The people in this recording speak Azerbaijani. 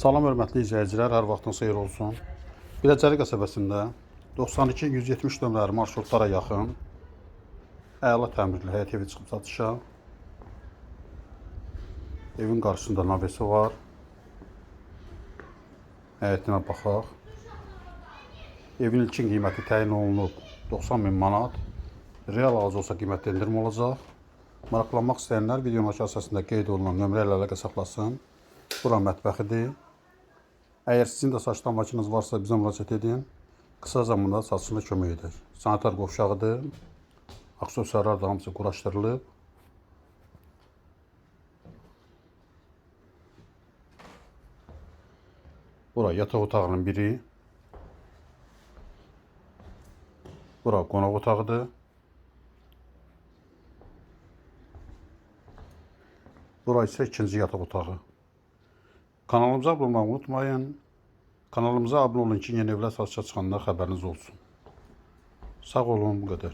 Salam hörmətli izləyicilər, hər vaxtınız xeyir olsun. Biləcəri qəsəbəsində 92-170 nömrəli marşrutlara yaxın əla təmirli həyət evi çıxıb satışa. Evin qarşısında navesi var. Həyətinə baxaq. Evin ilkin qiyməti təyin olunub 90.000 manat. Real alıcı olsa qiymətdə endirim olacaq. Maraqlanmaq istəyənlər videonun aşağısında qeyd olunan nömrə ilə əlaqə saxlasın. Bura mətbəxidir. Əgər sizin də saçlı makineniz varsa bizə müraciət edin. Qısa zamanda satışına kömək edər. Sanitar qovşağıdır. Aksesuarlar da hamısı quraşdırılıb. Bura yataq otağının biri. Bura qonaq otağıdır. Bura isə ikinci yataq otağı. Kanalımıza abunə olmayı unutmayın. Kanalımıza abunə olun ki, yeni evlər satışa çıxanlar xəbəriniz olsun. Sağ olun, bu qədər.